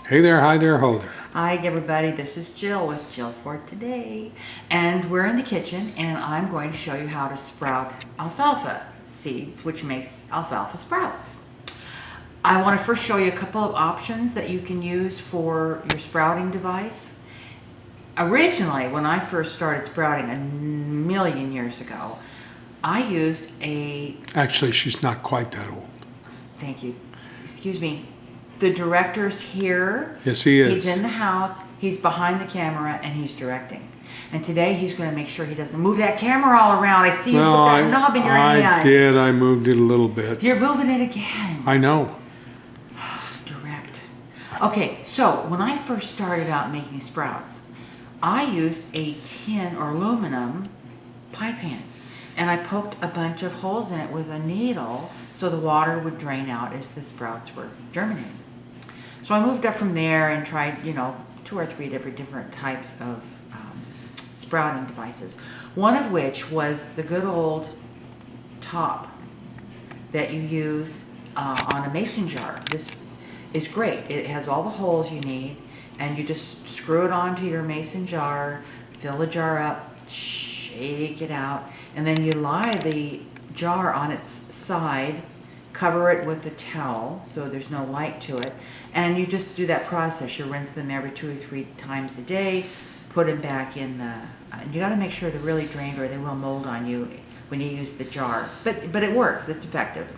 Hey there, hi there, ho there. Hi everybody, this is Jill with Jill for Today, and we're in the kitchen and I'm going to show you how to sprout alfalfa seeds, which makes alfalfa sprouts. I want to first show you a couple of options that you can use for your sprouting device. Originally, when I first started sprouting a million years ago, I used a... Actually, she's not quite that old. Thank you. Excuse me. The director's here. Yes, he is. He's in the house. He's behind the camera, and he's directing. And today he's going to make sure he doesn't move that camera all around. I see you put that knob in your hand. I did. I moved it a little bit. You're moving it again. I know. Direct. Okay, so when I first started out making sprouts, I used a tin or aluminum pie pan. And I poked a bunch of holes in it with a needle so the water would drain out as the sprouts were germinating. So I moved up from there and tried, 2 or 3 different types of sprouting devices. One of which was the good old top that you use on a mason jar. This is great. It has all the holes you need, and you just screw it onto your mason jar, fill the jar up, shake it out, and then you lie the jar on its side, cover it with a towel so there's no light to it, and you just do that process. You rinse them every 2 or 3 times a day, put them back in the, you got to make sure they're really drained or they will mold on you when you use the jar, but it works, it's effective.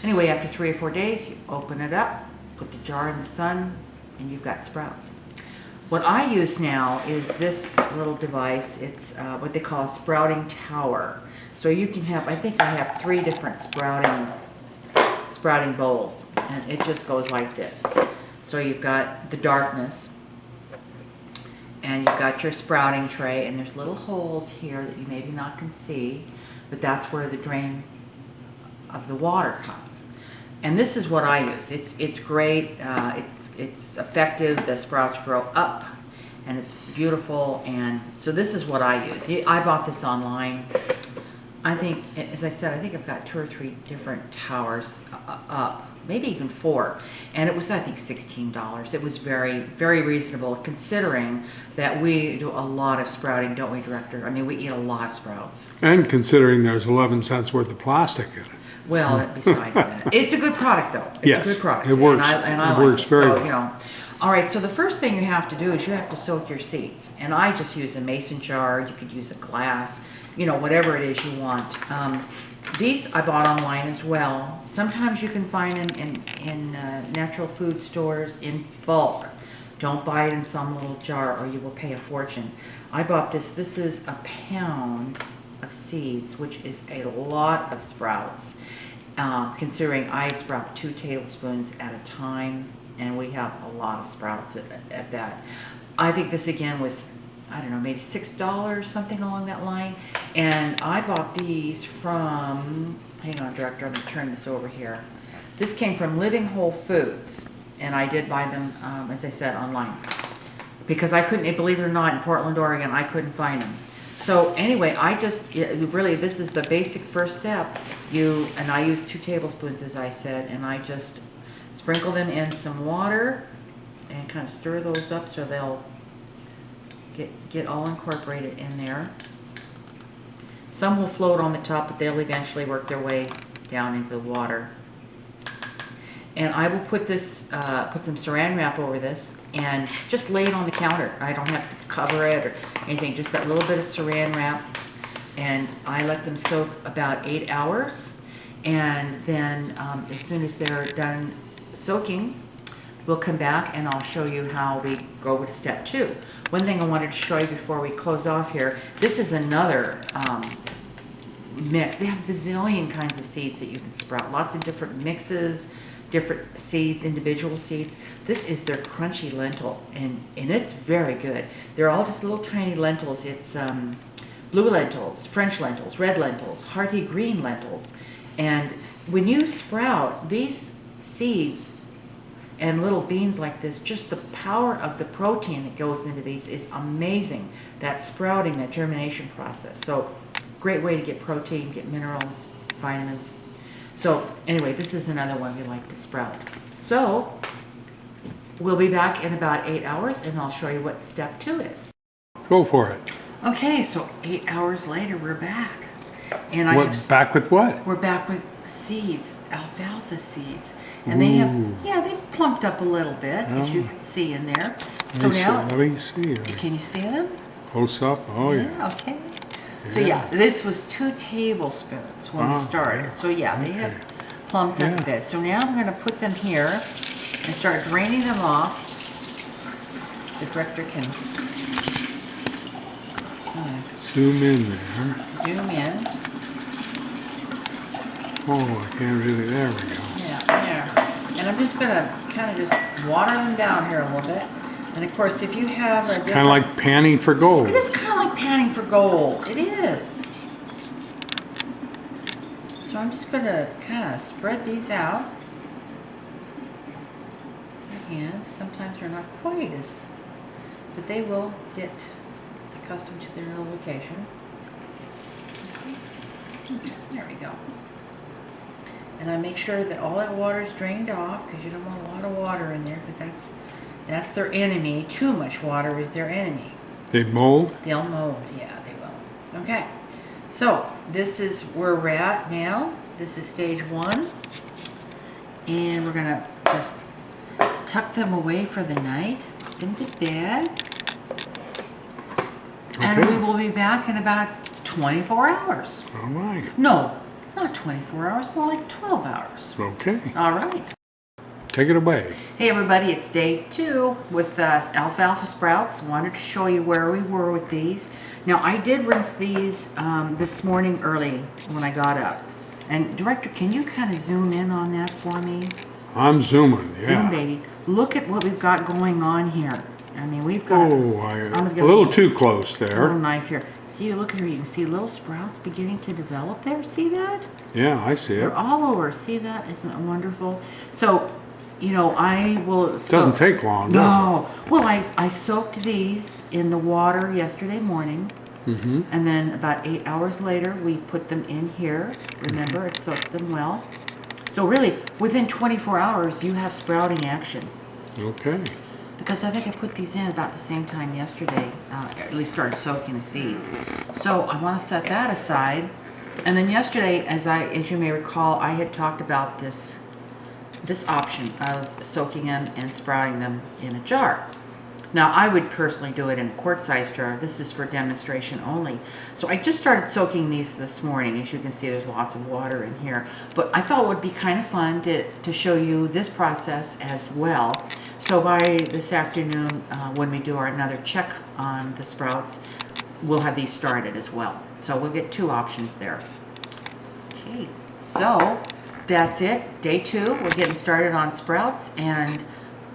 Anyway, after 3 or 4 days, you open it up, put the jar in the sun, and you've got sprouts. What I use now is this little device. It's what they call a sprouting tower. So you can have, I think I have 3 different sprouting bowls, and it just goes like this. So you've got the darkness, and you've got your sprouting tray, and there's little holes here that you maybe not can see, but that's where the drain of the water comes. And this is what I use. It's great. It's effective. The sprouts grow up, and it's beautiful. And so this is what I use. I bought this online. I think, as I said, I think I've got 2 or 3 different towers up, maybe even 4. And it was, I think, $16. It was very, very reasonable, considering that we do a lot of sprouting, don't we, Director? I mean, we eat a lot of sprouts. And considering there's 11 cents worth of plastic in it. Well, besides that, it's a good product, though. It's Yes, a good product. it works. And I It like works it. very So, well. All right, so the first thing you have to do is you have to soak your seeds. And I just use a mason jar. You could use a glass, whatever it is you want. These I bought online as well. Sometimes you can find them in natural food stores in bulk. Don't buy it in some little jar or you will pay a fortune. I bought this. This is a pound of seeds, which is a lot of sprouts. Considering I sprout 2 tablespoons at a time, and we have a lot of sprouts at that. I think this again was, I don't know, maybe $6, something along that line. And I bought these from, hang on, Director, I'm going to turn this over here. This came from Living Whole Foods, and I did buy them, as I said, online. Because I couldn't, believe it or not, in Portland, Oregon, I couldn't find them. So anyway, really, this is the basic first step. And I use 2 tablespoons, as I said, and I just sprinkle them in some water and kind of stir those up so they'll get all incorporated in there. Some will float on the top, but they'll eventually work their way down into the water. And I will put this, put some saran wrap over this and just lay it on the counter. I don't have to cover it or anything, just that little bit of saran wrap. And I let them soak about 8 hours. And then as soon as they're done soaking, we'll come back and I'll show you how we go with step 2. One thing I wanted to show you before we close off here, this is another mix. They have a bazillion kinds of seeds that you can sprout, lots of different mixes, different seeds, individual seeds. This is their crunchy lentil, and it's very good. They're all just little tiny lentils. It's blue lentils, French lentils, red lentils, hearty green lentils. And when you sprout these seeds and little beans like this, just the power of the protein that goes into these is amazing. That sprouting, that germination process. So great way to get protein, get minerals, vitamins. So anyway, this is another one we like to sprout. So we'll be back in about 8 hours and I'll show you what step 2 is. Go for it. Okay, so 8 hours later, we're back. And Back with what? we're back with seeds, alfalfa seeds. And they have, they've plumped up a little bit, as you can see in there. So now, Let me see. can you see them? Close up. Oh, yeah. Okay. So yeah, this was 2 tablespoons when we Ah, started. yeah. So yeah, they have Okay. plumped up Yeah. a bit. So now I'm gonna put them here and start draining them off. The director can Zoom in there. zoom in. Oh, I can't really. There we go. Yeah, there. And I'm just gonna kind of just water them down here a little bit. And of course, if you have a different... Kind of like panning for gold. It is kind of like panning for gold. It is. So I'm just gonna kind of spread these out. By hand. Sometimes they're not quite as... But they will get accustomed to their new location. There we go. And I make sure that all that water is drained off because you don't want a lot of water in there because that's their enemy. Too much water is their enemy. They mold. They'll mold. Yeah, they will. Okay. So this is where we're at now. This is stage 1. And we're going to just tuck them away for the night. Put them to bed. And we will be back in about 24 hours. All right. No, not 24 hours, more like 12 hours. Okay. All right. Take it away. Hey everybody, it's day 2 with alfalfa sprouts. Wanted to show you where we were with these. Now I did rinse these this morning early when I got up. And director, can you kind of zoom in on that for me? I'm zooming. Yeah. Zoom, baby. Look at what we've got going on here. I mean, we've got a little too close a little there. knife here. See, you look here, you can see little sprouts beginning to develop there. See that? Yeah, I see it. They're all over. See that? Isn't that wonderful? So, you know, I will... Doesn't take long, does No. Well, I soaked these in the water yesterday morning. Mm-hmm. And then about 8 hours later, we put them in here. Remember, it soaked them well. So really, within 24 hours, you have sprouting action. Okay. Because I think I put these in about the same time yesterday, at least started soaking the seeds. So I want to set that aside. And then yesterday, as you may recall, I had talked about this option of soaking them and sprouting them in a jar. Now, I would personally do it in a quart-sized jar. This is for demonstration only. So I just started soaking these this morning. As you can see, there's lots of water in here. But I thought it would be kind of fun to show you this process as well. So by this afternoon, when we do another check on the sprouts, we'll have these started as well. So we'll get 2 options there. Okay, so that's it. Day 2, we're getting started on sprouts, and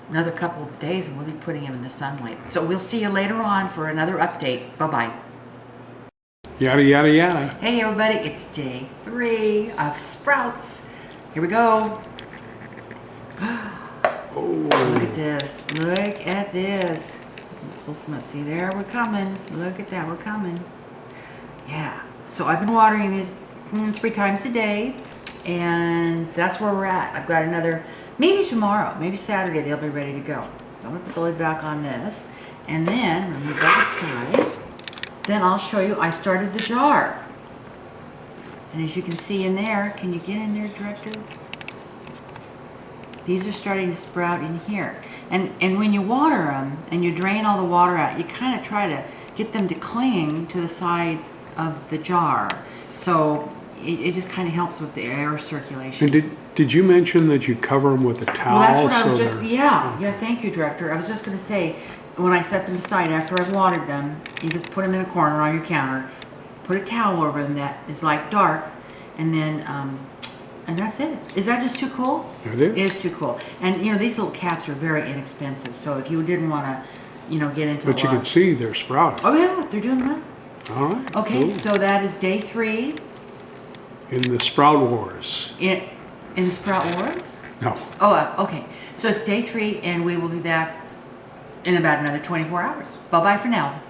another couple of days and we'll be putting them in the sunlight. So we'll see you later on for another update. Bye-bye. Yada, yada, yada. Hey everybody, it's day 3 of sprouts. Here we go. Oh. Look at this. Look at this. Pull some up. See there? We're coming. Look at that. We're coming. Yeah. So I've been watering these 3 times a day, and that's where we're at. I've got another, maybe tomorrow, maybe Saturday, they'll be ready to go. So I'm going to put the lid back on this, and then when we go aside, then I'll show you, I started the jar. And as you can see in there, can you get in there, director? These are starting to sprout in here. And when you water them and you drain all the water out, you kind of try to get them to cling to the side of the jar. So it just kind of helps with the air circulation. And did you mention that you cover them with a towel? Well, that's what I was so just, they're- yeah, thank you, director. I was just going to say, when I set them aside after I've watered them, you just put them in a corner on your counter, put a towel over them that is like dark, and then, and that's it. Is that just too cool? It is. It is too cool. And, you know, these little caps are very inexpensive, so if you didn't want to, you know, get into But you can see they're sprouting. Oh, yeah, they're doing well. All right. Okay, cool. so that is day 3 In the Sprout Wars. in the Sprout Wars. No. Oh, okay. So it's day 3, and we will be back in about another 24 hours. Bye-bye for now.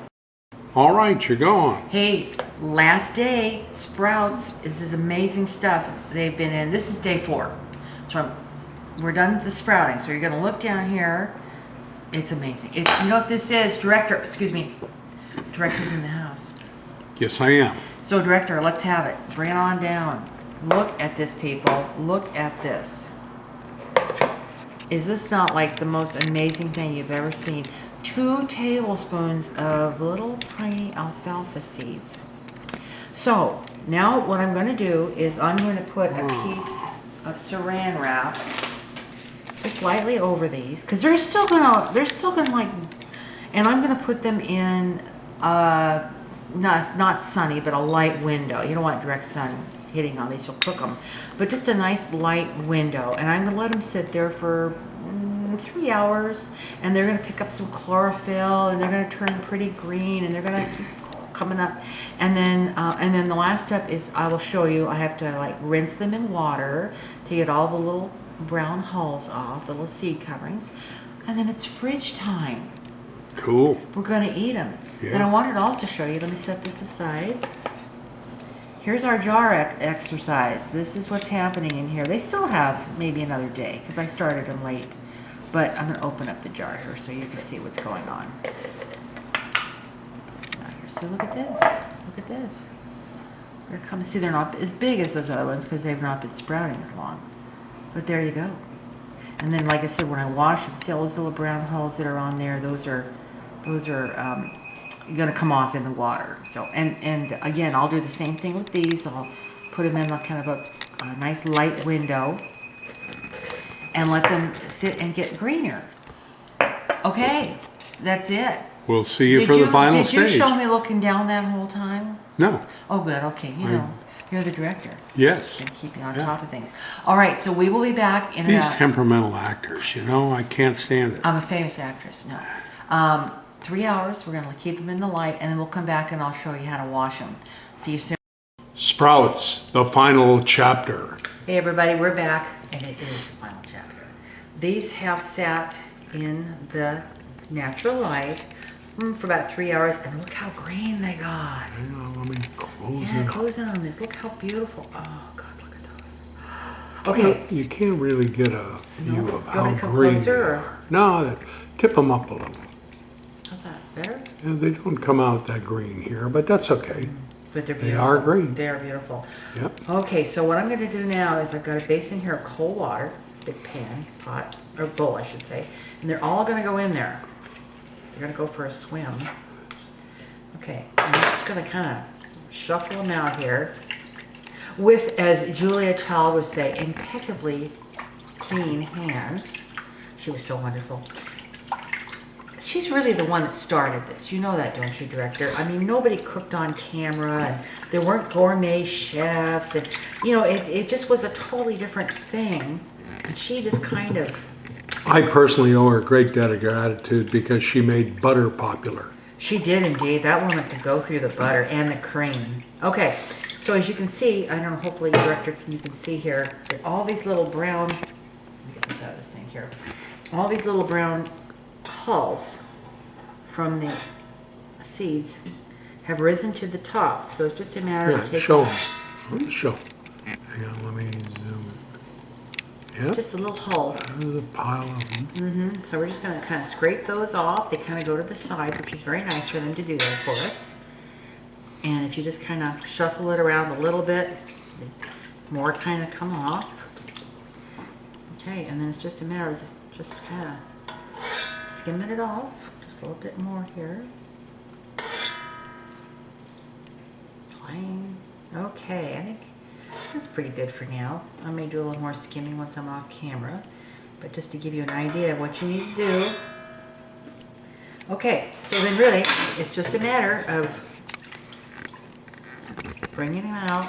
All right, you're gone. Hey, last day, sprouts. This is amazing stuff they've been in. This is day 4. So we're done with the sprouting. So you're going to look down here, It's amazing. You know what this is? Director's in the house. Yes, I am. So director, let's have it. Bring it on down. Look at this, people. Look at this. Is this not like the most amazing thing you've ever seen? 2 tablespoons of little tiny alfalfa seeds. So now what I'm going to do is I'm going to put a piece of saran wrap just lightly over these, because they're still gonna like, and I'm gonna put them in not sunny, but a light window. You don't want direct sun hitting on these, you'll cook them, but just a nice light window. And I'm gonna let them sit there for 3 hours, and they're gonna pick up some chlorophyll, and they're gonna turn pretty green, and they're gonna keep coming up. And then the last step is I will show you. I have to like rinse them in water to get all the little brown hulls off, the little seed coverings, and then it's fridge time. Cool. We're gonna eat them. Yeah. And I wanted to also show you, let me set this aside. Here's our jar exercise. This is what's happening in here. They still have maybe another day because I started them late, but I'm gonna open up the jar here so you can see what's going on. Put some out here. So look at this. Look at this. They're coming. See, they're not as big as those other ones because they've not been sprouting as long. But there you go. And then, like I said, when I wash them, see all those little brown hulls that are on there? Those are going to come off in the water. So, and again, I'll do the same thing with these. I'll put them in a kind of a nice light window and let them sit and get greener. Okay, that's it. We'll see you for the final stage. Did you show me looking down that whole time? No. Oh, good. Okay, you're the director. Yes. And keeping on top of things. All right, so we will be back in These temperamental actors, I can't stand it. I'm a famous actress. No. 3 hours. We're going to keep them in the light, and then we'll come back and I'll show you how to wash them. See you soon. Sprouts, the final chapter. Hey everybody, we're back, and it is the final chapter. These have sat in the natural light for about 3 hours, and look how green they got. Let me close Yeah, it. close in on this. Look how beautiful. Oh God, look at those. Okay. You can't really get a view of how want me to come green they closer, or- are. No, tip them up a little. How's that? Better? Yeah, they don't come out that green here, but that's okay. But they're They beautiful. are green. They are beautiful. Yep. Okay, so what I'm going to do now is I've got a basin here of cold water, big pan, pot, or bowl, I should say, and they're all going to go in there. They're going to go for a swim. Okay, I'm just going to kind of shuffle them out here with, as Julia Child would say, impeccably clean hands. She was so wonderful. She's really the one that started this. You know that, don't you, director? I mean, nobody cooked on camera, and there weren't gourmet chefs, and, it just was a totally different thing. And she just kind of... I personally owe her a great debt of gratitude because she made butter popular. She did indeed. That woman could go through the butter and the cream. Okay, so as you can see, I don't know, hopefully, director, you can see here, that all these little brown... Let me get this out of this thing here. All these little brown hulls from the seeds have risen to the top. So it's just a matter of taking... Show them. Let me show. Hang on, let me zoom it. Yep. Just the little hulls. There's a pile of them. So we're just going to kind of scrape those off. They kind of go to the side, which is very nice for them to do that for us. And if you just kind of shuffle it around a little bit, more kind of come off. Okay, and then it's just a matter of just kind of skimming it off. Just a little bit more here. Fine. Okay, I think that's pretty good for now. I may do a little more skimming once I'm off camera, but just to give you an idea of what you need to do. Okay, so then really, it's just a matter of bringing them out.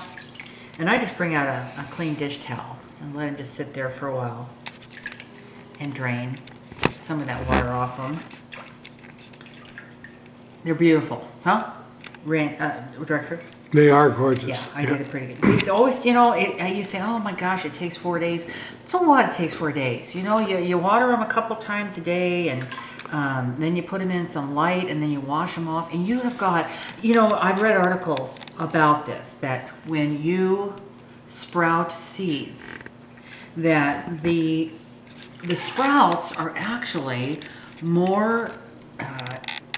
And I just bring out a clean dish towel and let them just sit there for a while and drain some of that water off them. They're beautiful, huh? Director? They are gorgeous. Yeah, I did it pretty good. It's always, you say, oh my gosh, it takes 4 days. So what? It takes 4 days. You water them a couple times a day, and then you put them in some light, and then you wash them off. And you have got, I've read articles about this, that when you sprout seeds, that the sprouts are actually more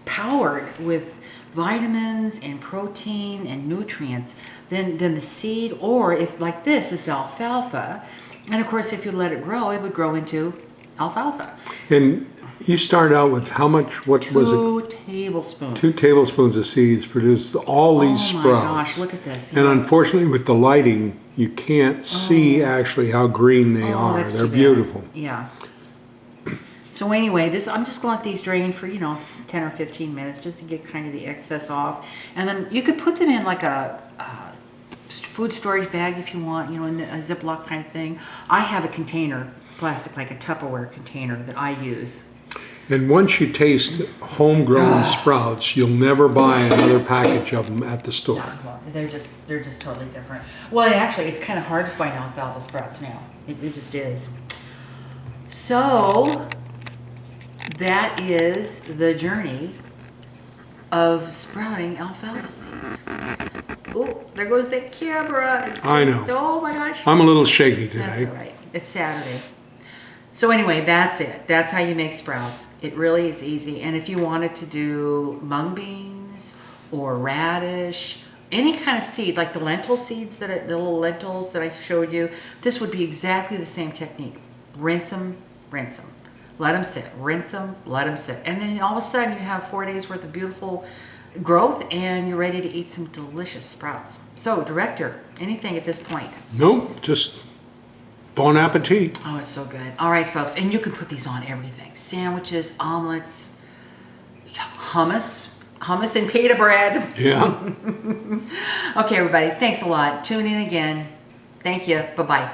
powered with vitamins and protein and nutrients than the seed, or if like this is alfalfa. And of course, if you let it grow, it would grow into alfalfa. And you start out with how much, what was it? 2 tablespoons. 2 tablespoons of seeds produced all these sprouts. Oh my gosh, look at this. And unfortunately with the lighting, you can't see actually how green they are. That's They're too bad. beautiful. Yeah. So anyway, I'm just going to let these drain for, 10 or 15 minutes just to get kind of the excess off. And then you could put them in like a food storage bag if you want, in a Ziploc kind of thing. I have a container, plastic, like a Tupperware container that I use. And once you taste homegrown sprouts, you'll never buy another package of them at the store. Well, they're just totally different. Well, actually, it's kind of hard to find alfalfa sprouts now. It just is. So that is the journey of sprouting alfalfa seeds. Oh, there goes that camera. I know. Oh my gosh. I'm a little shaky That's today. all right. It's Saturday. So anyway, that's it. That's how you make sprouts. It really is easy. And if you wanted to do mung beans or radish, any kind of seed, like the lentil seeds, the little lentils that I showed you, this would be exactly the same technique. Rinse them, let them sit, rinse them, let them sit. And then all of a sudden you have 4 days worth of beautiful growth and you're ready to eat some delicious sprouts. So, director, anything at this point? Nope, just bon appetit. Oh, it's so good. All right, folks, and you can put these on everything. Sandwiches, omelets, hummus and pita bread. Yeah. Okay, everybody, thanks a lot. Tune in again. Thank you. Bye-bye.